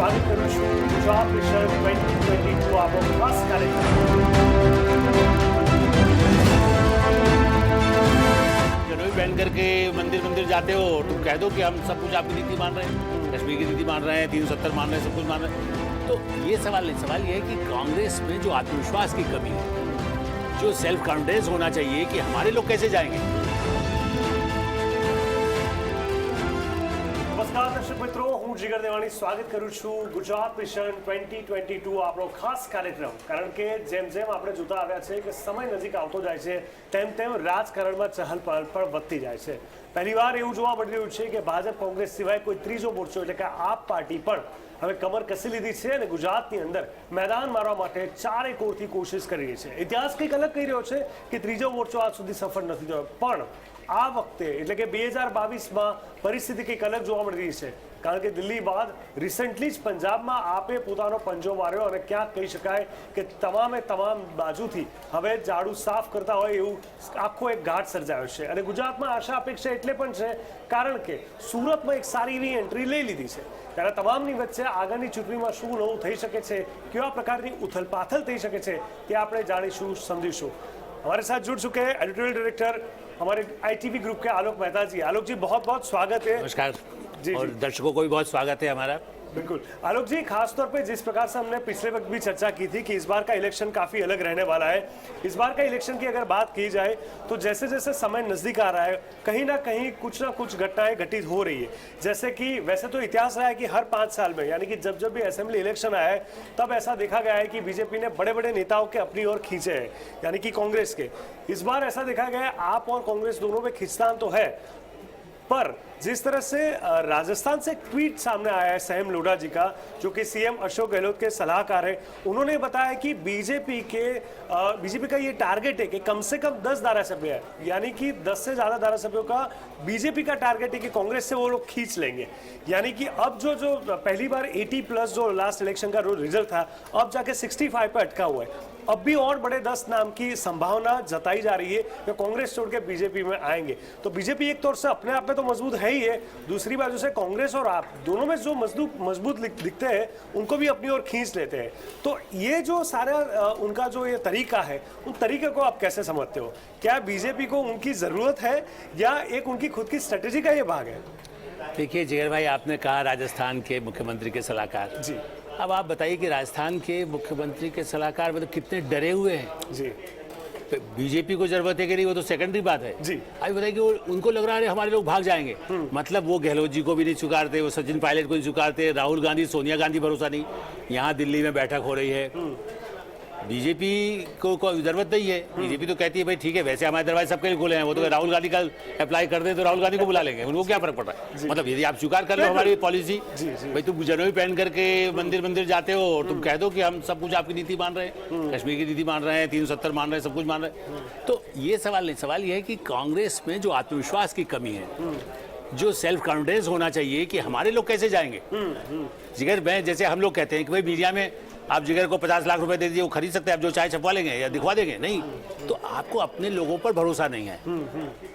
સ્વાગત કરું છું ગુજરાત મિશન 2022 આપણો ખાસ કાર્યક્રમ। जनेऊ पहन करके मंदिर मंदिर जाते हो, तुम कह दो कि हम सब कुछ आपकी नीति मान रहे हैं, कश्मीर की नीति मान रहे हैं, 370 मान रहे हैं, सब कुछ मान रहे हैं। तो ये सवाल नहीं, सवाल ये है कि कांग्रेस में जो आत्मविश्वास की कमी है, जो सेल्फ कॉन्फिडेंस होना चाहिए कि हमारे लोग कैसे जाएंगे। નમસ્કાર દર્શક મિત્રો, હું જીગર દેવાણી સ્વાગત કરું છું ગુજરાત મિશન 2022 આપણો ખાસ કાર્યક્રમ। કારણ કે જેમ જેમ આપણે જોતા આવ્યા છે કે સમય નજીક આવતો જાય છે તેમ તેમ રાજકારણમાં ચહલપહલ પણ વધતી જાય છે। પહેલીવાર એવું જોવા મળી રહ્યું છે કે ભાજપ કોંગ્રેસ સિવાય કોઈ ત્રીજો મોરચો એટલે કે આપ પાર્ટી પણ હવે કમર કસી લીધી છે અને ગુજરાતની અંદર મેદાન મારવા માટે ચારે કોરથી કોશિશ કરી રહી છે। ઇતિહાસ કંઈક અલગ કહી રહ્યો છે કે ત્રીજો મોરચો આજ સુધી સફળ નથી થયો, પણ આ વખતે એટલે કે 2022માં પરિસ્થિતિ કંઈક અલગ જોવા મળી રહી છે। કારણ કે દિલ્હી બાદ રિસેન્ટલી જ પંજાબમાં આપે પોતાનો પંજો માર્યો અને ક્યાંક કહી શકાય કે તમામે તમામ બાજુથી હવે ઝાડુ સાફ કરતા હોય એવું આખો એક ઘાટ સર્જાયો છે। અને ગુજરાતમાં આશા અપેક્ષા એટલે પણ છે કારણ કે સુરતમાં એક સારી એવી એન્ટ્રી લઈ લીધી છે। ત્યારે તમામની વચ્ચે આગળની ચૂંટણીમાં શું નવું થઈ શકે છે, કેવા પ્રકારની ઉથલપાથલ થઈ શકે છે તે આપણે જાણીશું, समझीશું। हमारे साथ जुड़ चुके हैं एडिटोरियल डायरेक्टर हमारे आईटीवी ग्रुप के आलोक मेहता जी। आलोक जी, बहुत बहुत स्वागत है। नमस्कार जी, और दर्शकों को भी बहुत स्वागत है हमारा। बिल्कुल आलोक जी, खास तौर पे जिस प्रकार से हमने पिछले वक्त भी चर्चा की थी कि इस बार का इलेक्शन काफ़ी अलग रहने वाला है। इस बार का इलेक्शन की अगर बात की जाए तो जैसे जैसे समय नज़दीक आ रहा है कहीं ना कहीं कुछ ना कुछ घटनाएं घटित हो रही है। जैसे कि वैसे तो इतिहास रहा है कि हर 5 साल में यानी कि जब जब भी असेंबली इलेक्शन आया है तब ऐसा देखा गया है कि बीजेपी ने बड़े बड़े नेताओं के अपनी ओर खींचे हैं, यानी कि कांग्रेस के। इस बार ऐसा देखा गया है आप और कांग्रेस दोनों में खींचतान तो है, पर जिस तरह से राजस्थान से एक ट्वीट सामने आया है सैम लोढ़ा जी का, जो कि सीएम अशोक गहलोत के सलाहकार है, उन्होंने बताया कि बीजेपी का ये टारगेट है कि कम से कम 10 धारासभ्य है, यानी कि 10 से ज़्यादा धारासभ्यों का बीजेपी का टारगेट है कि कांग्रेस से वो लोग खींच लेंगे। यानी कि अब जो पहली बार 80+ जो लास्ट इलेक्शन का रिजल्ट था, अब जाके 65 पे अटका हुआ है। अब भी और बड़े 10 नाम की संभावना जताई जा रही है कि कांग्रेस छोड़ के बीजेपी में आएंगे। तो बीजेपी एक तौर से अपने आप में तो मजबूत है ही है, दूसरी बाजू से कांग्रेस और आप दोनों में जो मजबूत दिखते हैं उनको भी अपनी ओर खींच लेते हैं। तो ये जो सारा उनका जो ये तरीका है, उन तरीके को आप कैसे समझते हो? क्या बीजेपी को उनकी ज़रूरत है या एक उनकी खुद की स्ट्रेटेजी का ये भाग है? देखिए जिगर भाई, आपने कहा राजस्थान के मुख्यमंत्री के सलाहकार जी। अब आप बताइए कि राजस्थान के मुख्यमंत्री के सलाहकार मतलब कितने डरे हुए हैं जी। बीजेपी को जरूरत है कि नहीं वो तो सेकेंडरी बात है जी। अभी बताइए कि उनको लग रहा है हमारे लोग भाग जाएंगे, मतलब वो गहलोत जी को भी नहीं स्वीकारते, वो सचिन पायलट को नहीं स्वीकारते, राहुल गांधी सोनिया गांधी भरोसा नहीं। यहाँ दिल्ली में बैठक हो रही है, बीजेपी को जरूरत नहीं है। बीजेपी तो कहती है भाई ठीक है, वैसे हमारे दरवाजे सबके लिए खुले हैं, वो तो राहुल गांधी का अप्लाई कर दे तो राहुल गांधी को बुला लेंगे, उनको क्या फर्क पड़ रहा है। मतलब यदि आप स्वीकार कर लो हमारी पॉलिसी, भाई तुम जनेऊ पहन करके मंदिर मंदिर जाते हो, तुम कह दो कि हम सब कुछ आपकी नीति मान रहे हैं, कश्मीर की नीति मान रहे हैं, 370 मान रहे हैं, सब कुछ मान रहे हैं। तो ये सवाल नहीं, सवाल ये है कि कांग्रेस में जो आत्मविश्वास की कमी है, जो सेल्फ कॉन्फिडेंस होना चाहिए कि हमारे लोग कैसे जाएंगे। जिगर में जैसे हम लोग कहते हैं कि भाई मीडिया में आप जिगर को 50 लाख रुपए दे दीजिए, वो खरीद सकते हैं, आप जो चाहे छपवा लेंगे या दिखवा देंगे, नहीं तो आपको अपने लोगों पर भरोसा नहीं है।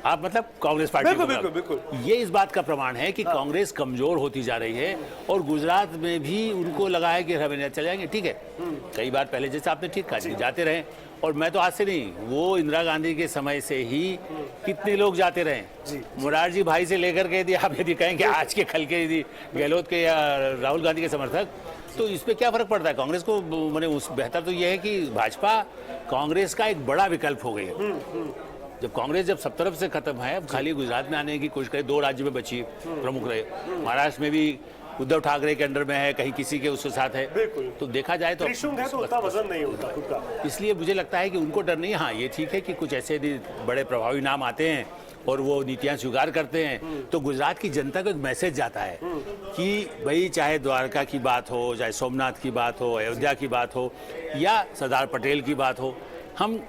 आप मतलब कांग्रेस पार्टी बिल्कुल, बिल्कुल। ये इस बात का प्रमाण है कि कांग्रेस कमजोर होती जा रही है और गुजरात में भी उनको लगा है कि रविंद्र चले जाएंगे। ठीक है, कई बार पहले जैसे आपने ठीक कहा जाते रहे, और मैं तो आज से नहीं, वो इंदिरा गांधी के समय से ही कितने लोग जाते रहे। मुरारजी भाई से लेकर के यदि आप यदि कहें कि आज के कल के यदि गहलोत के या राहुल गांधी के समर्थक, तो इस पे क्या फर्क पड़ता है कांग्रेस को। मैंने उस बेहतर तो यह है कि भाजपा कांग्रेस का एक बड़ा विकल्प हो गई है। जब कांग्रेस जब सब तरफ से खत्म है, अब खाली गुजरात में आने की कोशिश करे, 2 राज्य में बची प्रमुख रहे, महाराष्ट्र में भी उद्धव ठाकरे के अंडर में है, कहीं किसी के उसके साथ है, तो देखा जाए तो उतना वजन नहीं होता खुद का। इसलिए मुझे लगता है कि उनको डर नहीं। हाँ ये ठीक है कि कुछ ऐसे बड़े प्रभावी नाम आते हैं और वो नीतियां स्वीकार करते हैं, तो गुजरात की जनता को एक मैसेज जाता है कि भाई चाहे द्वारका की बात हो, चाहे सोमनाथ की बात हो, अयोध्या की बात हो या सरदार पटेल की बात हो, हम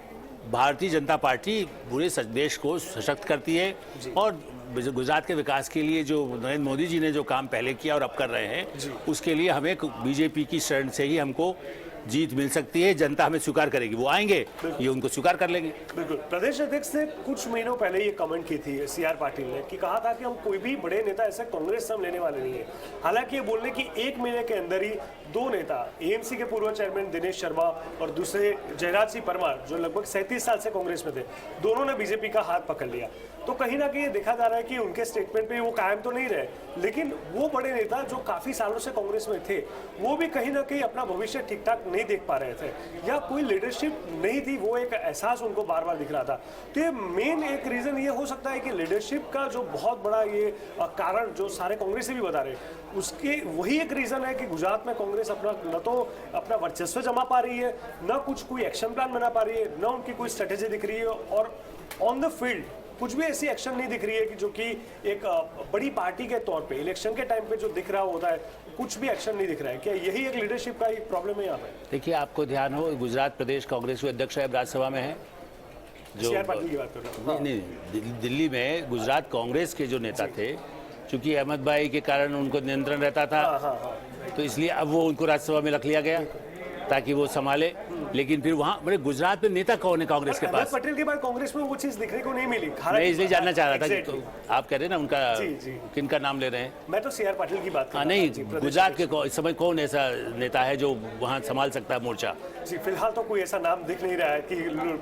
भारतीय जनता पार्टी पूरे देश को सशक्त करती है और गुजरात के विकास के लिए जो नरेंद्र मोदी जी ने जो काम पहले किया और अब कर रहे हैं, उसके लिए हमें बीजेपी की शरण से ही हमको जीत मिल सकती है, जनता हमें स्वीकार करेगी, वो आएंगे, ये उनको स्वीकार कर लेंगे। बिल्कुल। प्रदेश अध्यक्ष ने कुछ महीनों पहले ये कमेंट की थी सीआर पाटिल ने, कि कहा था कि हम कोई भी बड़े नेता ऐसे कांग्रेस से हम लेने वाले नहीं है। हालांकि ये बोलने की एक महीने के अंदर ही दो नेता, एएमसी के पूर्व चेयरमैन दिनेश शर्मा और दूसरे जयराज सिंह परमार, जो लगभग 37 साल से कांग्रेस में थे, दोनों ने बीजेपी का हाथ पकड़ लिया। तो कहीं ना कहीं ये देखा जा रहा है कि उनके स्टेटमेंट पे वो कायम तो नहीं रहे, लेकिन वो बड़े नेता जो काफी सालों से कांग्रेस में थे, वो भी कहीं ना कहीं अपना भविष्य ठीक ठाक नहीं देख पा रहे थे, या कोई लीडरशिप नहीं थी, वो एक एहसास उनको बार बार दिख रहा था। तो ये मेन एक रीजन ये हो सकता है कि लीडरशिप का जो बहुत बड़ा ये कारण जो सारे कांग्रेसी भी बता रहे हैं, उसके वही एक रीजन है कि गुजरात में कांग्रेस अपना न तो अपना वर्चस्व जमा पा रही है, न कुछ कोई एक्शन प्लान बना पा रही है, न उनकी कोई स्ट्रेटेजी दिख रही है, और ऑन द फील्ड कुछ भी ऐसी एक्शन नहीं दिख रही है कि जो कि एक बड़ी पार्टी के तौर पे इलेक्शन के टाइम पे जो दिख रहा होता है, कुछ भी एक्शन नहीं दिख रहा है। क्या यही एक लीडरशिप का एक प्रॉब्लम है यहाँ पे? देखिए, आपको ध्यान हो, गुजरात प्रदेश कांग्रेस के अध्यक्ष साहब राज्यसभा में है, जो सीआर पाटिल की बात कर रहा हूँ। नहीं, दिल्ली में गुजरात कांग्रेस के जो नेता थे, चूंकि अहमद भाई के कारण उनको नियंत्रण रहता था, तो इसलिए अब वो उनको राज्यसभा में रख लिया गया ताकि वो संभाले। लेकिन फिर वहाँ बड़े गुजरात में नेता कौन है कांग्रेस के पास? पटेल के बाद कांग्रेस में वो चीज दिखने को नहीं मिली। मैं इसलिए जानना चाह रहा था कि तो आप कह रहे हैं ना उनका, जी। किनका नाम ले रहे हैं? मैं तो सीआर पाटिल की बात कर हाँ, रहा नहीं, था। गुजरात के इस समय कौन ऐसा नेता है जो वहाँ संभाल सकता है मोर्चा? जी, फिलहाल तो कोई ऐसा नाम दिख नहीं रहा है कि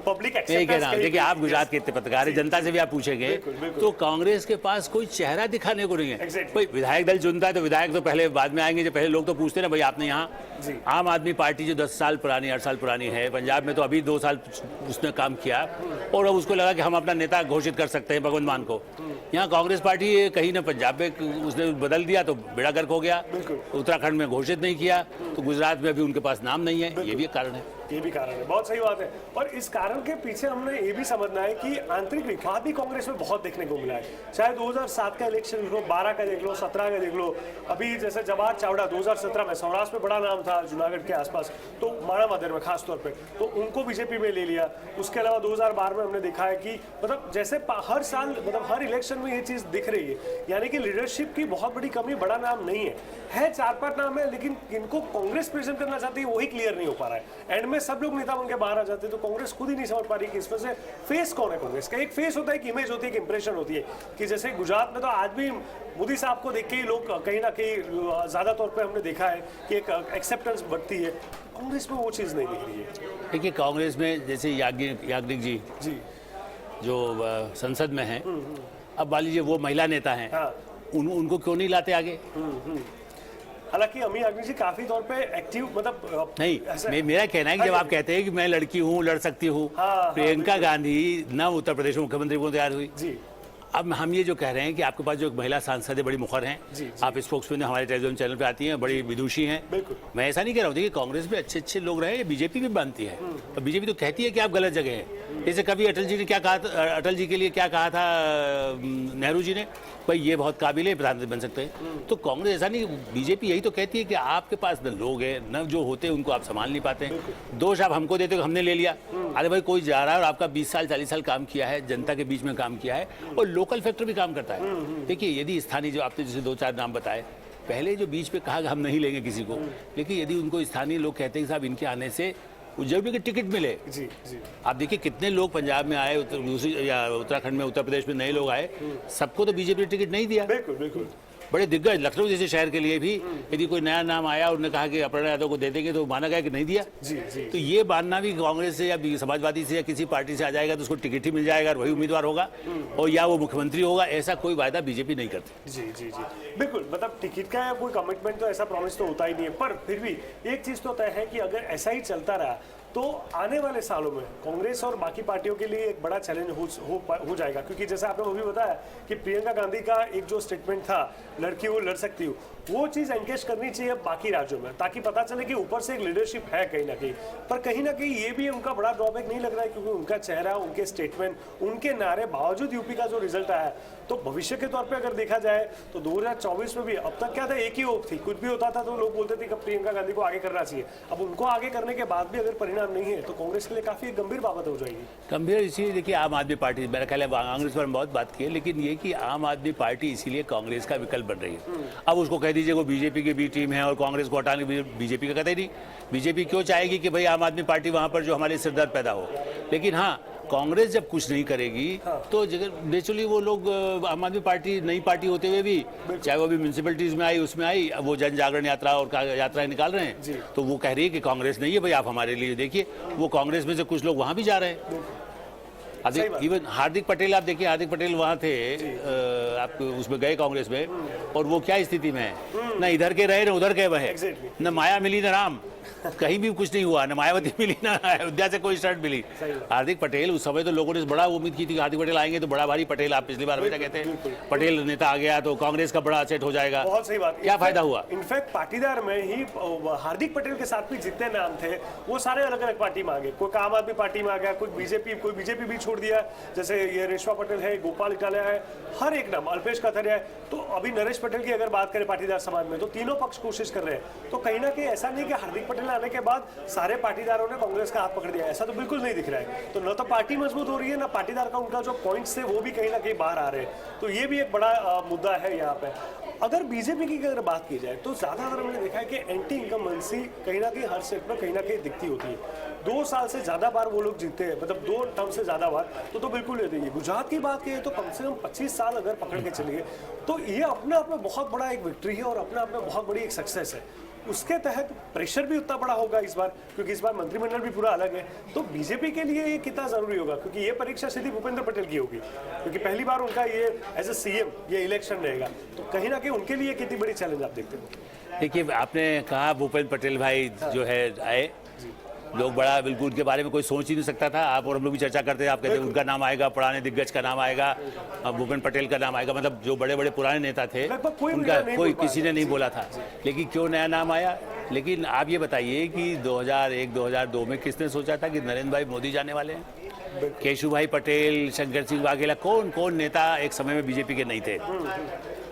पब्लिक नहीं कहना। देखिए, आप गुजरात के पत्रकार हैं, जनता से भी आप पूछेंगे तो कांग्रेस के पास कोई चेहरा दिखाने को नहीं है। भाई विधायक दल चुनता है तो विधायक तो पहले बाद में आएंगे, जो पहले लोग तो पूछते हैं ना, भाई आपने यहाँ आम आदमी पार्टी जो 10 साल पुरानी 8 साल पुरानी है, पंजाब में तो अभी 2 साल उसने काम किया और अब उसको लगा कि हम अपना नेता घोषित कर सकते हैं भगवंत मान को। यहाँ कांग्रेस पार्टी कहीं ना पंजाब में उसने बदल दिया तो बेड़ा गर्क हो गया, उत्तराखंड में घोषित नहीं किया, तो गुजरात में अभी उनके पास नाम नहीं है। ये भी कारण है, ये भी कारण है। बहुत सही बात है। और इस कारण के पीछे हमने ये भी समझना है कि आंतरिक विवाद भी कांग्रेस में बहुत देखने को मिला है। चाहे 2007 का इलेक्शन देख लो, 12 का देख लो, 17 का देख लो, अभी जैसे जवाहर चावड़ा 2017 में सौराष्ट्र में बड़ा नाम था, जूनागढ़ के आसपास, तो माणा मदर में खास तौर पे, तो उनको बीजेपी में ले लिया। उसके अलावा 2012 में हमने देखा है कि मतलब जैसे हर साल, मतलब हर इलेक्शन में ये चीज दिख रही है, यानी कि लीडरशिप की बहुत बड़ी कमी, बड़ा नाम नहीं है 4-5 नाम है, लेकिन इनको कांग्रेस प्रेजेंट करना चाहती है वही क्लियर नहीं हो पा रहा है। एंड में सब लोग नेता बन के बाहर आ जाते हैं, तो कांग्रेस खुद ही नहीं समझ पा रही कि इसमें से फेस कौन है कांग्रेस का। एक फेस होता है, एक इमेज होती है, एक इंप्रेशन होती है, कि जैसे गुजरात में तो आज भी मोदी साहब को देख के ही लोग कहीं ना कहीं ज्यादा तौर पे हमने देखा है कि एक एक्सेप्टेंस बढ़ती है। कांग्रेस में वो चीज नहीं दिख रही है। देखिए, कांग्रेस में जैसे याज्ञनिक जी जो संसद में हैं, अब मान लीजिए वो महिला नेता हैं, उनको क्यों नहीं लाते आगे? हालांकि अमी याज्ञनिक जी काफी तौर पे एक्टिव, मतलब नहीं, मेरा कहना है कि जब आप कहते हैं कि मैं लड़की हूँ, लड़ सकती हूँ, प्रियंका गांधी न उत्तर प्रदेश में मुख्यमंत्री को तैयार हुई जी। अब हम ये जो कह रहे हैं कि आपके पास जो एक महिला सांसद है, बड़ी मुखर हैं, आप स्पोक्समैन हमारे टेलीविजन चैनल पे आती हैं, बड़ी विदुषी हैं। मैं ऐसा नहीं कह रहा हूँ, देखिए कांग्रेस में अच्छे लोग रहे, बीजेपी भी मानती है, और बीजेपी तो कहती है कि आप गलत जगह हैं। जैसे कभी अटल जी ने क्या कहा था, अटल जी के लिए क्या कहा था नेहरू जी ने, भाई ये बहुत काबिल है, प्रधानमंत्री बन सकते हैं। तो कांग्रेस ऐसा नहीं, बीजेपी यही तो कहती है कि आपके पास न लोग हैं, न जो होते हैं उनको आप संभाल नहीं पाते हैं। दोष आप हमको देते हो, हमने ले लिया। अरे भाई, कोई जा रहा है और आपका 20 साल 40 साल काम किया है, जनता के बीच में काम किया है, और लोकल फैक्टर भी काम करता है। देखिए, यदि स्थानीय, जो आपने जैसे 2-4 नाम बताए, पहले जो बीच पे कहा कि हम नहीं लेंगे किसी को, लेकिन यदि उनको स्थानीय लोग कहते हैं कि साहब इनके आने से जरूरी कि टिकट मिले। जी। आप देखिए कितने लोग पंजाब में आए, या उत्तराखंड में, उत्तर प्रदेश में नए लोग आए, सबको तो बीजेपी ने टिकट नहीं दिया। बिल्कुल। बड़े दिग्गज लखनऊ जैसे शहर के लिए भी यदि कोई नया नाम आया और उन्होंने कहा कि अपर्णा यादव को दे देंगे, तो माना गया कि नहीं दिया। तो ये मानना भी कांग्रेस से या समाजवादी से या किसी पार्टी से आ जाएगा तो उसको टिकट ही मिल जाएगा और वही उम्मीदवार होगा, और या वो मुख्यमंत्री होगा, ऐसा कोई वायदा बीजेपी नहीं करती। जी। बिल्कुल, मतलब टिकट का कोई कमिटमेंट तो, ऐसा प्रॉमिस तो होता ही नहीं है। पर फिर भी एक चीज तो तय है कि अगर ऐसा ही चलता रहा तो आने वाले सालों में कांग्रेस और बाकी पार्टियों के लिए एक बड़ा चैलेंज हो जाएगा। क्योंकि जैसे आपने वो भी बताया कि प्रियंका गांधी का एक जो स्टेटमेंट था, लड़की हो लड़ सकती हो, वो चीज़ एनकेज करनी चाहिए बाकी राज्यों में, ताकि पता चले कि ऊपर से एक लीडरशिप है कहीं ना कहीं। पर कहीं ना कहीं ये भी उनका बड़ा ड्रॉबैक नहीं लग रहा है, क्योंकि उनका चेहरा, उनके स्टेटमेंट, उनके नारे, बावजूद यूपी का जो रिजल्ट आया, तो भविष्य के तौर पे अगर देखा जाए तो 2024 में भी अब तक क्या था, एक ही होप थी, कुछ भी होता था तो लोग बोलते थे कि प्रियंका गांधी को आगे करना चाहिए। अब उनको आगे करने के बाद भी अगर परिणाम नहीं है तो कांग्रेस के लिए काफी गंभीर बात हो जाएगी। गंभीर इसीलिए, देखिए आम आदमी पार्टी, मेरा ख्याल है कांग्रेस पर बात की है, लेकिन ये कि आम आदमी पार्टी इसीलिए कांग्रेस का विकल्प बन रही है। अब उसको कह दीजिए वो बीजेपी की बी टीम है और कांग्रेस को हटाने बीजेपी का कतई नहीं। बीजेपी क्यों चाहेगी कि भाई आम आदमी पार्टी वहां पर जो हमारे सिरदर्द पैदा हो। लेकिन हाँ, कांग्रेस जब कुछ नहीं करेगी तो नेचुरली वो लोग आम आदमी पार्टी नई पार्टी होते हुए भी, चाहे वो भी म्यूनसिपैलिटीज में आई उसमें आई, अब वो जन जागरण यात्रा और यात्राएं निकाल रहे हैं, तो वो कह रही है कि कांग्रेस नहीं है भाई आप हमारे लिए देखिए। वो कांग्रेस में से कुछ लोग वहां भी जा रहे हैं। इवन हार्दिक पटेल, आप देखिए हार्दिक पटेल वहां थे, आप उसमें गए कांग्रेस में, और वो क्या स्थिति में है, ना इधर के रहे ना उधर के वहे, न माया मिली न राम, कहीं भी कुछ नहीं हुआ, न मायावती मिली ना अयोध्या से कोई शर्ट मिली। हार्दिक पटेल उस समय तो लोगों ने बड़ा उम्मीद की थी कि हार्दिक पटेल आएंगे तो बड़ा भारी पटेल, आप पिछली बार हमेशा कहते हैं पटेल नेता आ गया तो कांग्रेस का बड़ा सेट हो जाएगा। बहुत सही बात। क्या फायदा हुआ? इनफैक्ट पाटीदार में ही हार्दिक पटेल के साथ भी जितने नाम थे वो सारे अलग अलग पार्टी में आ गए। कोई आम आदमी पार्टी में आ गया, कोई बीजेपी भी छोड़ दिया, जैसे ये रेशमा पटेल है, गोपाल इटालिया है, हर एक नाम, अल्पेश कथरिया है। तो अभी नरेश पटेल की अगर बात करें पाटीदार समाज में, तो तीनों पक्ष कोशिश कर रहे हैं। तो कहीं ना कहीं ऐसा नहीं कि हार्दिक पटेल आने के बाद सारे पाटीदारों ने कांग्रेस का हाथ पकड़ दिया, ऐसा तो बिल्कुल नहीं दिख रहा है। तो न तो पार्टी मजबूत हो रही है, ना पाटीदार का उनका जो पॉइंट्स थे वो भी कहीं ना कहीं बाहर आ रहे हैं। तो ये भी एक बड़ा मुद्दा है यहाँ पे। अगर बीजेपी की अगर बात की जाए तो ज्यादातर मैंने देखा है कि एंटी इनकम्बेंसी कहीं ना कहीं हर सेट में कहीं ना कहीं दिखती होती है। 2 साल से ज्यादा बार वो लोग जीते हैं, मतलब 2 टर्म से ज्यादा बार, तो बिल्कुल लेते हैं। गुजरात की बात की तो कम से कम 25 साल अगर पकड़ के चलिए तो ये अपने आप में बहुत बड़ा एक विक्ट्री है और अपने आप में बहुत बड़ी एक सक्सेस है। उसके तहत प्रेशर भी उतना बड़ा होगा इस बार, क्योंकि इस बार मंत्रिमंडल भी पूरा अलग है। तो बीजेपी के लिए ये कितना जरूरी होगा, क्योंकि ये परीक्षा सीधी भूपेंद्र पटेल की होगी, क्योंकि पहली बार उनका ये एज ए सीएम ये इलेक्शन रहेगा। तो कहीं ना कहीं उनके लिए कितनी बड़ी चैलेंज आप देखते हो? देखिए, आपने कहा भूपेंद्र पटेल भाई जो है आए, लोग बड़ा बिल्कुल उनके बारे में कोई सोच ही नहीं सकता था। आप और हम लोग भी चर्चा करते हैं, आप कहते हैं उनका नाम आएगा, पुराने दिग्गज का नाम आएगा, भूपेंद्र पटेल का नाम आएगा, मतलब जो बड़े बड़े पुराने नेता थे उनका कोई किसी ने नहीं बोला था। लेकिन क्यों नया नाम आया? लेकिन आप ये बताइए कि 2001-2002 में किसने सोचा था कि नरेंद्र भाई मोदी जाने वाले हैं? केशु भाई पटेल, शंकर सिंह वाघेला, कौन कौन नेता एक समय में बीजेपी के नहीं थे?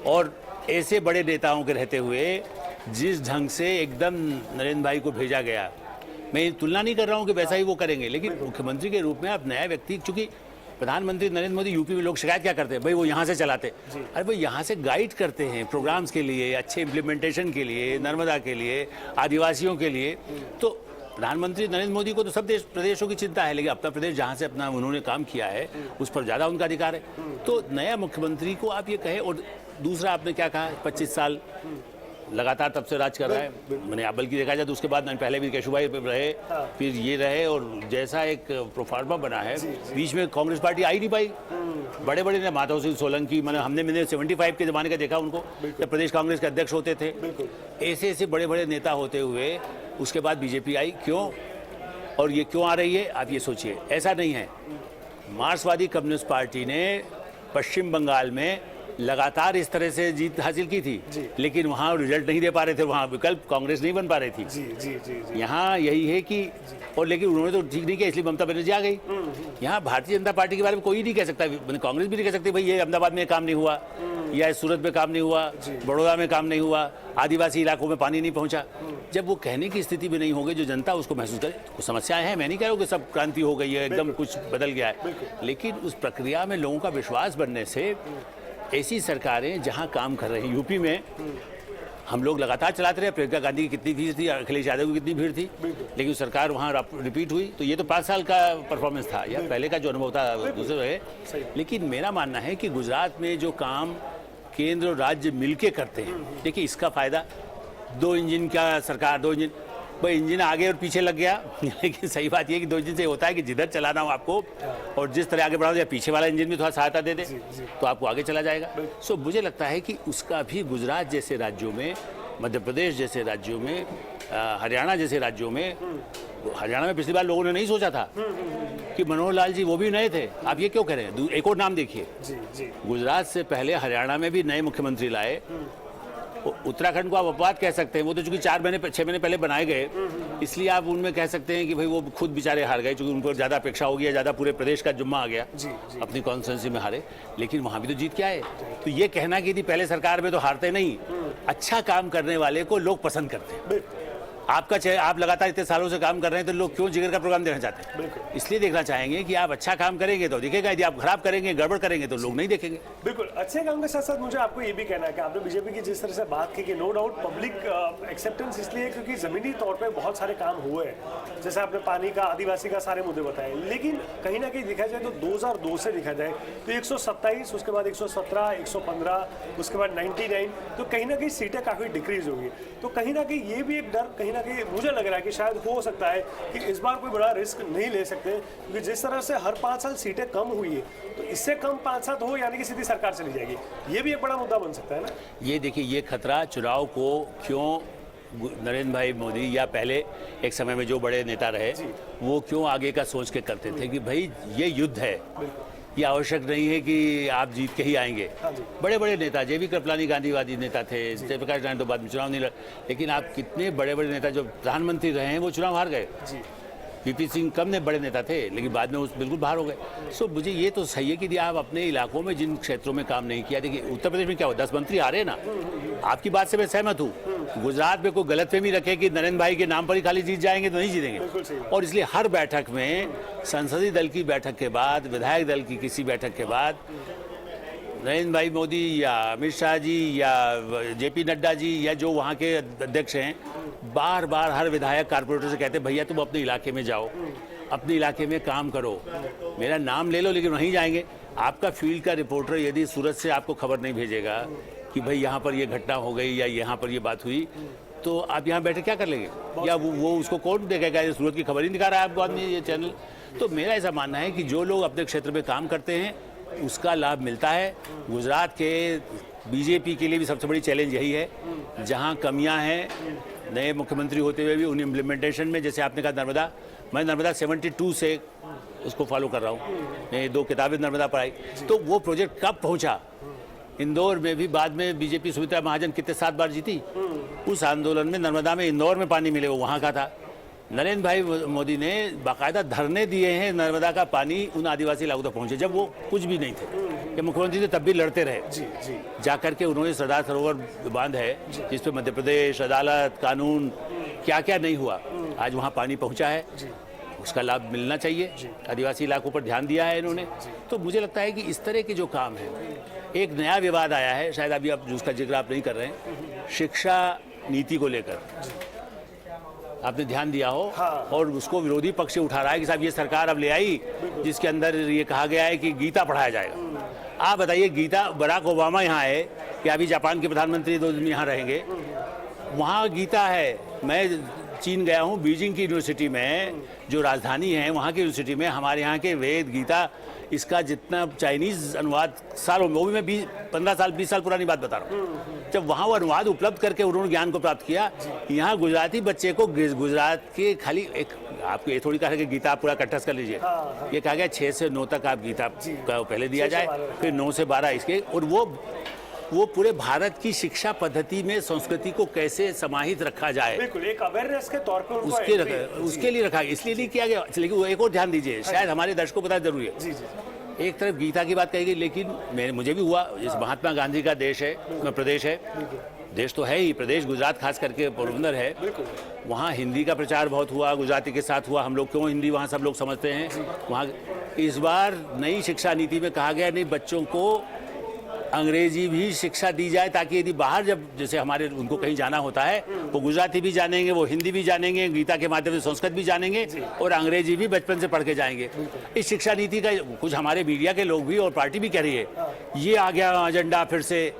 और ऐसे बड़े नेताओं के रहते हुए जिस ढंग से एकदम नरेंद्र भाई को भेजा गया, मैं तुलना नहीं कर रहा हूं कि वैसा ही वो करेंगे, लेकिन मुख्यमंत्री के रूप में आप नया व्यक्ति, चूंकि प्रधानमंत्री नरेंद्र मोदी यूपी में लोग शिकायत क्या करते हैं, भाई वो यहाँ से चलाते, अरे भाई यहाँ से गाइड करते हैं प्रोग्राम्स के लिए, अच्छे इम्प्लीमेंटेशन के लिए, नर्मदा के लिए, आदिवासियों के लिए। तो प्रधानमंत्री नरेंद्र मोदी को तो सब प्रदेशों की चिंता है, लेकिन अपना प्रदेश जहाँ से अपना उन्होंने काम किया है उस पर ज़्यादा उनका अधिकार है। तो नया मुख्यमंत्री को आप ये कहें, और दूसरा आपने क्या कहा, 25 साल लगातार तब से राज कर रहा है। मैंने आप बल्कि देखा जाए तो उसके बाद पहले भी केशुभाई रहे, फिर ये रहे, और जैसा एक प्रोफार्मा बना है, बीच में कांग्रेस पार्टी आई नहीं पाई। बड़े बड़े ने माधव सिंह सोलंकी, हमने 75 के जमाने का देखा उनको, जब प्रदेश कांग्रेस के अध्यक्ष होते थे। ऐसे ऐसे बड़े बड़े नेता होते हुए उसके बाद बीजेपी आई, क्यों? और ये क्यों आ रही है आप ये सोचिए। ऐसा नहीं है, मार्क्सवादी कम्युनिस्ट पार्टी ने पश्चिम बंगाल में लगातार इस तरह से जीत हासिल की थी, लेकिन वहाँ रिजल्ट नहीं दे पा रहे थे, वहाँ विकल्प कांग्रेस नहीं बन पा रही थी। यहाँ यही है कि, और लेकिन उन्होंने तो ठीक नहीं किया, इसलिए ममता बनर्जी आ गई। यहाँ भारतीय जनता पार्टी के बारे में कोई नहीं कह सकता, कांग्रेस भी नहीं कह सकती भाई ये अहमदाबाद में काम नहीं हुआ, या सूरत में काम नहीं हुआ, बड़ौदा में काम नहीं हुआ, आदिवासी इलाकों में पानी नहीं पहुंचा। जब वो कहने की स्थिति में नहीं होगी, जो जनता उसको महसूस करे, कुछ समस्याएं हैं, मैं नहीं कह रहा हूँ कि सब क्रांति हो गई है, एकदम कुछ बदल गया है, लेकिन उस प्रक्रिया में लोगों का विश्वास बनने से ऐसी सरकारें जहां काम कर रही हैं, यूपी में हम लोग लगातार चलाते रहे, प्रियंका गांधी की कितनी भीड़ थी, अखिलेश यादव की कितनी भीड़ थी, लेकिन सरकार वहां रिपीट हुई। तो ये तो 5 साल का परफॉर्मेंस था, या पहले का जो अनुभव था दूसरे है। लेकिन मेरा मानना है कि गुजरात में जो काम केंद्र और राज्य मिलके करते हैं, देखिए इसका फायदा 2 इंजन का सरकार, 2 इंजन, भाई इंजन आगे और पीछे लग गया, लेकिन सही बात यह कि 2 इंजन से होता है कि जिधर चलाना हो आपको, और जिस तरह आगे बढ़ाओ, या पीछे वाला इंजन भी थोड़ा सहायता दे दे तो आपको आगे चला जाएगा। सो मुझे लगता है कि उसका भी गुजरात जैसे राज्यों में, मध्य प्रदेश जैसे राज्यों में, हरियाणा जैसे राज्यों में, हरियाणा में पिछली बार लोगों ने नहीं सोचा था कि मनोहर लाल जी वो भी नए थे, आप ये क्यों कह रहे हैं? एक और नाम देखिए, गुजरात से पहले हरियाणा में भी नए मुख्यमंत्री लाए। उत्तराखंड को आप अपवाद कह सकते हैं, वो तो चूंकि 6 महीने पहले बनाए गए, इसलिए आप उनमें कह सकते हैं कि भाई वो खुद बेचारे हार गए, क्योंकि उन पर ज़्यादा अपेक्षा हो गई, ज़्यादा पूरे प्रदेश का जुम्मा आ गया, अपनी कॉन्स्टिट्यूंसी में हारे। लेकिन वहाँ भी तो जीत के आए। तो ये कहना कि थी पहले सरकार में तो हारते नहीं, अच्छा काम करने वाले को लोग पसंद करते हैं। आप लगातार इतने सालों से काम कर रहे हैं तो लोग क्यों जिगर का प्रोग्राम देना चाहते हैं? बिल्कुल। इसलिए देखना चाहेंगे कि आप अच्छा काम करेंगे तो दिखेगा, यदि आप खराब करेंगे, गड़बड़ करेंगे तो लोग नहीं देखेंगे। बिल्कुल, अच्छे काम के साथ साथ मुझे आपको ये भी कहना है कि आपने बीजेपी की जिस तरह से बात की कि नो डाउट पब्लिक एक्सेप्टेंस इसलिए क्योंकि जमीनी तौर पे बहुत सारे काम हुए हैं, जैसे आपने पानी का, आदिवासी का, सारे मुद्दे बताए। लेकिन कहीं ना कहीं देखा जाए तो 2002 से देखा जाए तो 127, उसके बाद 117, 115, उसके बाद 99, तो कहीं ना कहीं सीटें काफ़ी डिक्रीज होगी। तो कहीं ना कहीं ये भी एक डर कहीं ना कहीं मुझे लग रहा है कि शायद हो सकता है कि इस बार कोई बड़ा रिस्क नहीं ले सकते, क्योंकि जिस तरह से हर 5 साल सीटें कम हुई है तो इससे कम 5-7 हो यानी कि सीधी सरकार चली जाएगी, ये भी एक बड़ा मुद्दा बन सकता है ना। ये देखिए, ये खतरा चुनाव को क्यों नरेंद्र भाई मोदी या पहले एक समय में जो बड़े नेता रहे वो क्यों आगे का सोच के करते थे कि भाई ये युद्ध है, ये आवश्यक नहीं है कि आप जीत के ही आएंगे। बड़े बड़े नेता, जेबी कृपलानी गांधीवादी नेता थे, जयप्रकाश नारायण तो बाद में चुनाव नहीं लड़, लेकिन आप कितने बड़े बड़े नेता जो प्रधानमंत्री रहे हैं वो चुनाव हार गए। वीपी सिंह कम ने बड़े नेता थे लेकिन बाद में उस बिल्कुल बाहर हो गए। सो मुझे ये तो सही है कि आप अपने इलाकों में जिन क्षेत्रों में काम नहीं किया, देखिए उत्तर प्रदेश में क्या हुआ, 10 मंत्री आ रहे हैं ना, आपकी बात से मैं सहमत हूँ। गुजरात में कोई गलतफहमी रखे कि नरेंद्र भाई के नाम पर ही खाली जीत जाएंगे तो नहीं जीतेंगे, और इसलिए हर बैठक में संसदीय दल की बैठक के बाद, विधायक दल की किसी बैठक के बाद नरेंद्र भाई मोदी या अमित शाह जी या जेपी नड्डा जी या जो वहाँ के अध्यक्ष हैं बार बार हर विधायक कारपोरेटर से कहते हैं भैया तुम अपने इलाके में जाओ, अपने इलाके में काम करो, मेरा नाम ले लो, लेकिन वहीं जाएंगे। आपका फील्ड का रिपोर्टर यदि सूरत से आपको खबर नहीं भेजेगा कि भाई यहाँ पर ये घटना हो गई या यहाँ पर ये बात हुई, तो आप यहाँ बैठे क्या कर लेंगे, या वो उसको कौन देखेगा? सूरत की खबर ही दिखा रहा है आपको आदमी ये चैनल। तो मेरा ऐसा मानना है कि जो लोग अपने क्षेत्र में काम करते हैं उसका लाभ मिलता है। गुजरात के बीजेपी के लिए भी सबसे बड़ी चैलेंज यही है, जहाँ कमियाँ हैं नए मुख्यमंत्री होते हुए भी उन इम्प्लीमेंटेशन में, जैसे आपने कहा नर्मदा, मैं नर्मदा 72 से उसको फॉलो कर रहा हूँ, मैं 2 किताबें नर्मदा पर आई, तो वो प्रोजेक्ट कब पहुँचा। इंदौर में भी बाद में बीजेपी सुमित्रा महाजन कितने 7 बार जीती, उस आंदोलन में नर्मदा में इंदौर में पानी मिले वो वहाँ का था। नरेंद्र भाई मोदी ने बाकायदा धरने दिए हैं नर्मदा का पानी उन आदिवासी इलाकों तक पहुँचे जब वो कुछ भी नहीं थे, कि मुख्यमंत्री थे तब भी लड़ते रहे। जाकर के उन्होंने सरदार सरोवर बांध है जिस पे मध्य प्रदेश, अदालत, कानून क्या क्या नहीं हुआ, आज वहाँ पानी पहुँचा है, उसका लाभ मिलना चाहिए। आदिवासी इलाकों पर ध्यान दिया है इन्होंने। तो मुझे लगता है कि इस तरह के जो काम है, एक नया विवाद आया है, शायद अभी आप जिसका जिक्र आप नहीं कर रहे हैं, शिक्षा नीति को लेकर आपने ध्यान दिया हो, और उसको विरोधी पक्ष से उठा रहा है कि साहब ये सरकार अब ले आई जिसके अंदर ये कहा गया है कि गीता पढ़ाया जाएगा। आप बताइए, गीता, बराक ओबामा यहाँ है कि अभी जापान के प्रधानमंत्री 2 दिन यहाँ रहेंगे, वहाँ गीता है। मैं चीन गया हूँ, बीजिंग की यूनिवर्सिटी में जो राजधानी है वहाँ की यूनिवर्सिटी में हमारे यहाँ के वेद, गीता, इसका जितना चाइनीज़ अनुवाद सालों में, वो भी मैं 15 साल 20 साल पुरानी बात बता रहा हूँ, जब वहाँ वो अनुवाद उपलब्ध करके उन्होंने ज्ञान को प्राप्त किया, यहाँ गुजराती बच्चे को गुजरात के खाली एक, आपको ये थोड़ी कहा कि गीता आप पूरा कंठस्थ कर लीजिए, ये कहा गया 6 से 9 तक आप गीता का पहले दिया जाए, फिर 9 से 12 इसके, और वो पूरे भारत की शिक्षा पद्धति में संस्कृति को कैसे समाहित रखा जाए, बिल्कुल एक अवेयरनेस के तौर पर उसके लिए रखा, इसलिए नहीं किया गया। लेकिन वो एक और ध्यान दीजिए, शायद हमारे दर्शकों को पता जरूरी है, एक तरफ गीता की बात कही गई, लेकिन मुझे भी हुआ, इस महात्मा गांधी का देश है, प्रदेश है, देश तो है ही, प्रदेश गुजरात खास करके पोरबंदर है, वहाँ हिंदी का प्रचार बहुत हुआ, गुजराती के साथ हुआ, हम लोग क्यों हिंदी वहाँ सब लोग समझते हैं वहाँ। इस बार नई शिक्षा नीति में कहा गया नहीं, बच्चों को अंग्रेजी भी शिक्षा दी जाए, ताकि यदि बाहर जब जैसे हमारे उनको कहीं जाना होता है वो गुजराती भी जानेंगे, वो हिंदी भी जानेंगे, गीता के माध्यम से संस्कृत भी जानेंगे और अंग्रेजी भी बचपन से पढ़ के जाएंगे। इस शिक्षा नीति का कुछ हमारे मीडिया के लोग भी और पार्टी भी कह रही है, ये आ गया एजेंडा फिर से।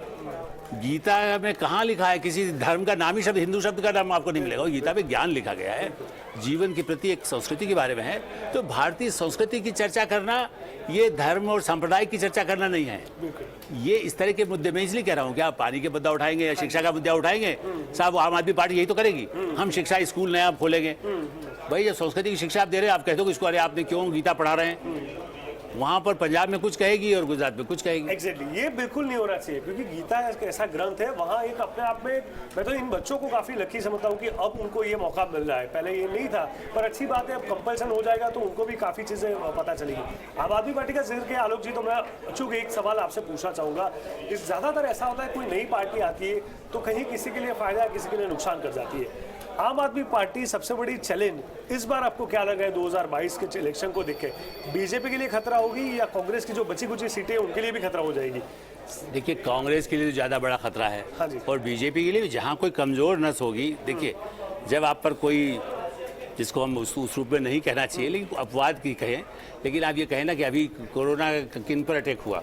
गीता में कहाँ लिखा है, किसी धर्म का नाम ही शब्द, हिंदू शब्द का नाम आपको नहीं मिलेगा। गीता में ज्ञान लिखा गया है, जीवन के प्रति एक संस्कृति के बारे में है। तो भारतीय संस्कृति की चर्चा करना ये धर्म और संप्रदाय की चर्चा करना नहीं है। ये इस तरह के मुद्दे में इसलिए कह रहा हूँ कि आप पानी के मुद्दा उठाएंगे या शिक्षा का मुद्दा उठाएंगे, साहब आम आदमी पार्टी यही तो करेगी, हम शिक्षा स्कूल नया खोलेंगे। भाई जब संस्कृति की शिक्षा आप दे रहे हैं, आप कहते हो कि इसको अरे आपने क्यों गीता पढ़ा रहे हैं, वहाँ पर पंजाब में कुछ कहेगी और गुजरात में कुछ कहेगी। एग्जैक्टली ये बिल्कुल नहीं होना चाहिए, क्योंकि गीता ऐसा ग्रंथ है, वहाँ एक अपने आप में मैं तो इन बच्चों को काफ़ी लकी समझता हूँ कि अब उनको ये मौका मिल रहा है, पहले ये नहीं था। पर अच्छी बात है, अब कंपल्सन हो जाएगा तो उनको भी काफ़ी चीज़ें पता चलेगी। आम आदमी पार्टी का जिक्र किया आलोक जी, तो मैं चूँकि एक सवाल आपसे पूछना चाहूँगा। इस ज़्यादातर ऐसा होता है कोई नई पार्टी आती है तो कहीं किसी के लिए फ़ायदा किसी के लिए नुकसान कर जाती है। आम आदमी पार्टी सबसे बड़ी चैलेंज इस बार आपको क्या लगा है 2022 के इलेक्शन को देख के? बीजेपी के लिए खतरा होगी या कांग्रेस की जो बची कुची सीटें उनके लिए भी खतरा हो जाएगी? देखिए, कांग्रेस के लिए तो ज़्यादा बड़ा खतरा है। हाँ जी। और बीजेपी के लिए भी जहाँ कोई कमज़ोर नस होगी, देखिए जब आप पर कोई, जिसको हम उस रूप में नहीं कहना चाहिए लेकिन अपवाद की कहें, लेकिन आप ये कहें ना कि अभी कोरोना किन पर अटैक हुआ,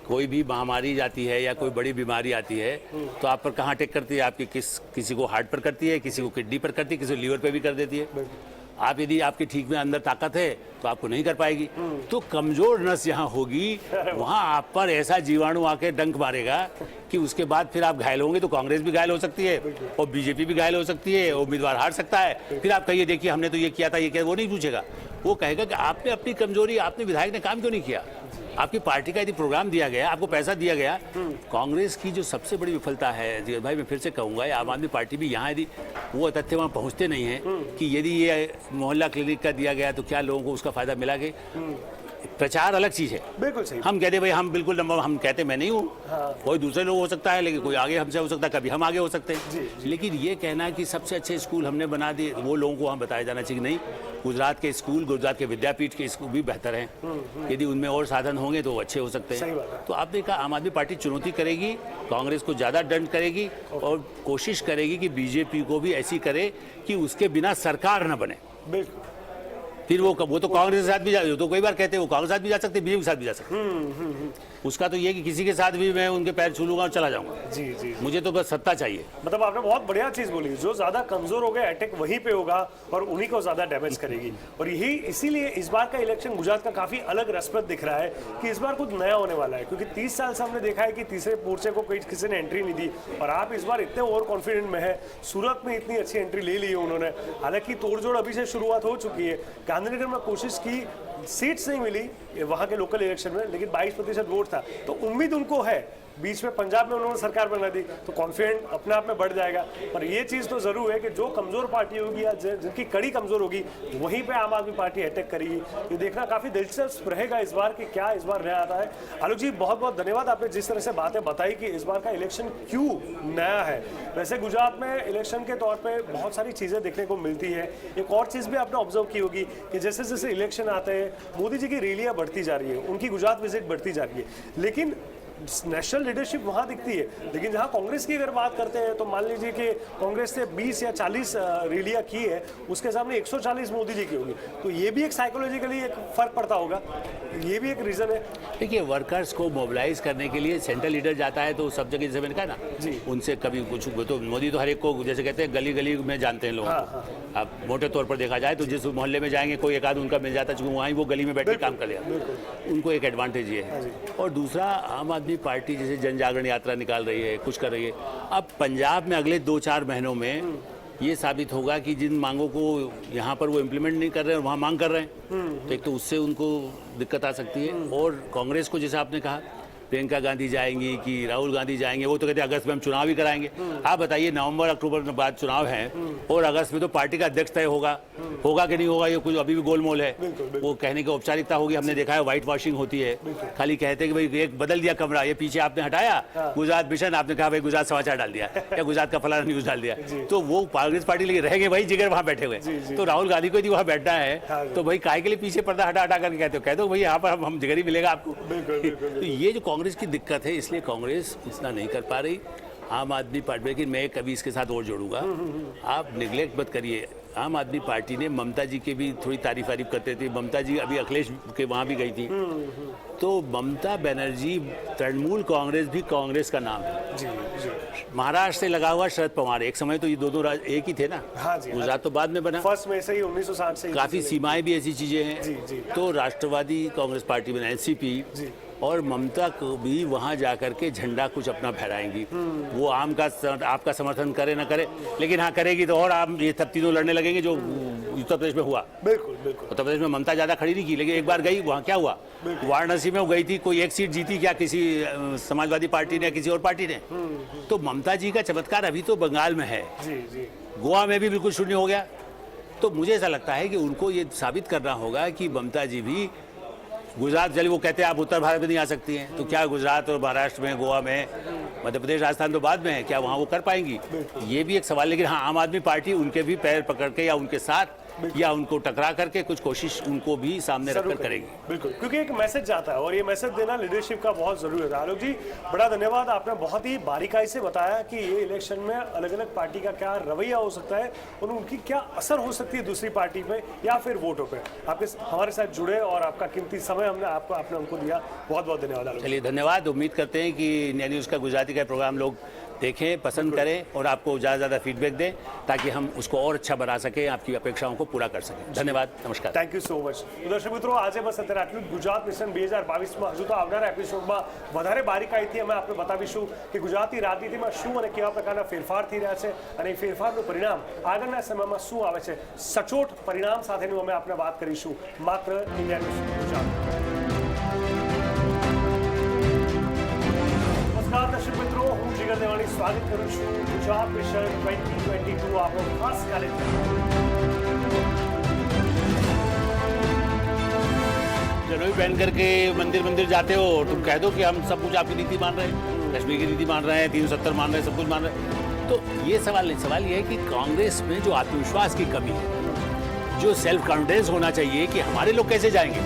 कोई भी महामारी जाती है या कोई बड़ी बीमारी आती है तो आप पर कहाँ अटैक करती है? आपकी किसी को हार्ट पर करती है, किसी को किडनी पर करती है, किसी को लीवर पे भी कर देती है। आप यदि आपके ठीक में अंदर ताकत है तो आपको नहीं कर पाएगी। तो कमजोर नस यहाँ होगी, वहाँ आप पर ऐसा जीवाणु आके डंक मारेगा कि उसके बाद फिर आप घायल होंगे। तो कांग्रेस भी घायल हो सकती है और बीजेपी भी घायल हो सकती है, उम्मीदवार हार सकता है। फिर आप कहिए देखिए हमने तो ये किया था, ये किया, वो नहीं पूछेगा। वो कहेगा कि आपने अपनी कमजोरी, आपने विधायक ने काम क्यों नहीं किया? आपकी पार्टी का यदि प्रोग्राम दिया गया, आपको पैसा दिया गया। कांग्रेस की जो सबसे बड़ी विफलता है जी भाई, मैं फिर से कहूंगा, आम आदमी पार्टी भी यहाँ यदि वो तथ्य वहाँ पहुँचते नहीं हैं कि यदि ये मोहल्ला क्लिनिक का दिया गया तो क्या लोगों को उसका फायदा मिला कि प्रचार अलग चीज है। बिल्कुल सही। हम कहते भाई हम बिल्कुल नंबर, हम कहते मैं नहीं हूँ। हाँ। कोई दूसरे लोग हो सकता है, लेकिन कोई आगे हमसे हो सकता है, कभी हम आगे हो सकते हैं। जी। लेकिन ये कहना कि सबसे अच्छे स्कूल हमने बना दिए, वो लोगों को हम बताया जाना चाहिए नहीं, गुजरात के स्कूल, गुजरात के विद्यापीठ के स्कूल भी बेहतर हैं। यदि उनमें और साधन होंगे तो वो अच्छे हो सकते हैं। तो आपने कहा आम आदमी पार्टी चुनौती करेगी, कांग्रेस को ज़्यादा दंड करेगी और कोशिश करेगी कि बीजेपी को भी ऐसी करे कि उसके बिना सरकार न बने। बिल्कुल। फिर वो तो कांग्रेस के साथ भी तो कई बार कहते हैं वो कांग्रेस के साथ भी जा सकते, बीजेपी के साथ भी जा सकते। उसका तो ये कि किसी के साथ भी मैं उनके पैर छू लूंगा और चला जाऊंगा। जी जी। मुझे तो बस सत्ता चाहिए। मतलब आपने बहुत बढ़िया चीज बोली, जो ज्यादा कमजोर हो गए अटैक वहीं पे होगा और उन्हीं को ज्यादा डैमेज करेगी। और यही इसीलिए इस बार का इलेक्शन गुजरात का काफी अलग रसप्रद दिख रहा है कि इस बार कुछ नया होने वाला है, क्योंकि 30 साल से हमने देखा है कि तीसरे मोर्चे को किसी ने एंट्री नहीं दी और आप इस बार इतने ओवर कॉन्फिडेंट में है। सूरत में इतनी अच्छी एंट्री ले ली है उन्होंने, हालांकि तोड़जोड़ अभी से शुरुआत हो चुकी है। गांधीनगर में कोशिश की, सीट्स नहीं मिली वहां के लोकल इलेक्शन में, लेकिन 22% वोट था। तो उम्मीद उनको है, बीच में पंजाब में उन्होंने सरकार बना दी तो कॉन्फिडेंट अपने आप में बढ़ जाएगा। पर ये चीज़ तो जरूर है कि जो कमजोर पार्टी होगी या जिनकी कड़ी कमजोर होगी वहीं पे आम आदमी पार्टी अटैक करेगी। ये देखना काफी दिलचस्प रहेगा इस बार कि क्या इस बार नया आता है। आलोक जी, बहुत बहुत धन्यवाद, आपने जिस तरह से बातें बताई कि इस बार का इलेक्शन क्यों नया है। वैसे गुजरात में इलेक्शन के तौर पर बहुत सारी चीजें देखने को मिलती है। एक और चीज भी आपने ऑब्जर्व की होगी कि जैसे जैसे इलेक्शन आते हैं मोदी जी की रैलियां बढ़ती जा रही है, उनकी गुजरात विजिट बढ़ती जा रही है, लेकिन नेशनल लीडरशिप वहां दिखती है। लेकिन जहां कांग्रेस की अगर बात करते हैं तो मान लीजिए कि कांग्रेस ने 20 या 40 रैलियां की है, उसके सामने 140 मोदी जी की होगी। तो ये भी एक साइकोलॉजिकली एक फर्क पड़ता होगा, ये भी एक रीजन है। देखिए, वर्कर्स को मोबिलाइज करने के लिए सेंट्रल लीडर जाता है तो सब जगह, जैसे मैंने कहा ना जी, उनसे कभी कुछ तो मोदी तो हर एक को जैसे कहते हैं गली गली में जानते हैं लोग। अब मोटे तौर पर देखा जाए तो जिस मोहल्ले में जाएंगे कोई एक आध उनका मिल जाता है, क्योंकि वहीं वो गली में बैठ के काम कर लिया। उनको एक एडवांटेज ये है। और दूसरा, आम आदमी पार्टी जैसे जन जागरण यात्रा निकाल रही है, कुछ कर रही है। अब पंजाब में अगले 2-4 महीनों में ये साबित होगा कि जिन मांगों को यहाँ पर वो इम्प्लीमेंट नहीं कर रहे हैं वहाँ मांग कर रहे हैं, तो एक तो उससे उनको दिक्कत आ सकती है। और कांग्रेस को जैसे आपने कहा प्रियंका गांधी जाएंगी कि राहुल गांधी जाएंगे, वो तो कहते हैं अगस्त में हम चुनाव ही कराएंगे। आप बताइए, नवंबर अक्टूबर में बाद चुनाव है और अगस्त में तो पार्टी का अध्यक्ष तय होगा कि नहीं होगा, ये कुछ अभी भी गोलमोल है। वो कहने की औपचारिकता होगी। हमने देखा है व्हाइट वॉशिंग होती है, खाली कहते हैं कि भाई एक बदल दिया कमरा, ये पीछे आपने हटाया गुजरात मिशन, आपने कहा भाई गुजरात समाचार डाल दिया या गुजरात का फलाना न्यूज डाल दिया, तो वो कांग्रेस पार्टी लेके रहेंगे भाई जिगर वहां बैठे हुए। तो राहुल गांधी को यदि वहां बैठना है तो भाई काय के लिए पीछे पर्दा हटा हटा करके कहते हो भाई यहाँ पर हम जिगर ही मिलेगा आपको। तो ये जो कांग्रेस की दिक्कत है, इसलिए कांग्रेस इतना नहीं कर पा रही। आम आदमी पार्टी, लेकिन मैं कभी इसके साथ और जोड़ूंगा, आप निगलेक्ट मत करिए। आम आदमी पार्टी ने ममता जी के भी थोड़ी तारीफ करते थे। ममता जी अभी अखिलेश के वहां भी गई थी, तो ममता बनर्जी, तृणमूल कांग्रेस भी कांग्रेस का नाम है। जी, जी। महाराष्ट्र से लगा हुआ शरद पवार, एक समय तो ये दोनों एक ही थे ना। हाँ जी, गुजरात तो बाद में बना, फर्स्ट में से ही 1960 से काफी सीमाएं भी ऐसी चीजें हैं। जी, जी। तो राष्ट्रवादी कांग्रेस पार्टी में एनसीपी और ममता को भी वहां जाकर के झंडा कुछ अपना फहराएंगी। वो आपका समर्थन करे ना करे, लेकिन हाँ करेगी तो और आप ये सब तीनों लड़ने लगेंगे जो उत्तर प्रदेश में हुआ। बिल्कुल बिल्कुल। उत्तर प्रदेश में ममता ज्यादा खड़ी नहीं की, लेकिन एक बार गई, वहां क्या हुआ, वाराणसी में वो गई थी, कोई एक सीट जीती क्या, किसी समाजवादी पार्टी ने या किसी और पार्टी ने। तो ममता जी का चमत्कार अभी तो बंगाल में है, गोवा में भी बिल्कुल शून्य हो गया। तो मुझे ऐसा लगता है कि उनको ये साबित करना होगा कि ममता जी भी गुजरात, चलिए वो कहते हैं आप उत्तर भारत में नहीं आ सकती हैं, तो क्या गुजरात और महाराष्ट्र में, गोवा में मध्य प्रदेश राजस्थान तो बाद में है, क्या वहाँ वो कर पाएंगी, ये भी एक सवाल है। लेकिन हाँ, आम आदमी पार्टी उनके भी पैर पकड़ के या उनके साथ या उनको टकरा करके कुछ कोशिश उनको भी सामने रखकर करेगी। बिल्कुल, क्योंकि एक मैसेज जाता है और ये मैसेज देना लीडरशिप का बहुत जरूरी होता है। आलोक जी, बड़ा धन्यवाद, आपने बहुत ही बारीकाई से बताया कि ये इलेक्शन में अलग अलग पार्टी का क्या रवैया हो सकता है और उनकी क्या असर हो सकती है दूसरी पार्टी पे या फिर वोटों पे। आपके हमारे साथ जुड़े और आपका कीमती समय आपने हमको दिया, बहुत बहुत धन्यवाद आलोक। चलिए धन्यवाद। उम्मीद करते हैं कि इंडिया न्यूज़ का गुजराती का प्रोग्राम लोग देखें, पसंद करें और आपको ज़्यादा से ज़्यादा फीडबैक दें ताकि हम उसको और अच्छा बना सकें, आपकी अपेक्षाओं को पूरा कर सकें। धन्यवाद, नमस्कार। Thank you so much. તો દર્શક મિત્રો, આજે બસ અત્યારે આટલું જ। ગુજરાત મિશન 2022માં હજુ તો આવનારા એપિસોડમાં વધારે બારીકાઈથી અમે આપને બતાવીશું કે ગુજરાતી રાજનીતિમાં શું અને કેવા પ્રકારના ફેરફાર થઈ રહ્યા છે અને એ ફેરફારનું પરિણામ આગળના સમયમાં શું આવે છે। સચોટ પરિણામ સાથેનું અમે આપને વાત કરીશું માત્ર ઇન્ડિયા ન્યૂઝ ગુજરાત। નમસ્કાર દર્શક મિત્રો, હું જીગર દેવાણી સ્વાગત કરું છું ગુજરાત મિશન 2022 આપણો ખાસ કાર્યક્રમ। जनोई पहन करके मंदिर मंदिर जाते हो, तुम कह दो कि हम सब कुछ आपकी नीति मान रहे हैं, कश्मीर की नीति मान रहे हैं, 370 मान रहे हैं, सब कुछ मान रहे हैं। तो ये सवाल नहीं, सवाल ये है कि कांग्रेस में जो आत्मविश्वास की कमी है, जो सेल्फ कॉन्फिडेंस होना चाहिए कि हमारे लोग कैसे जाएंगे,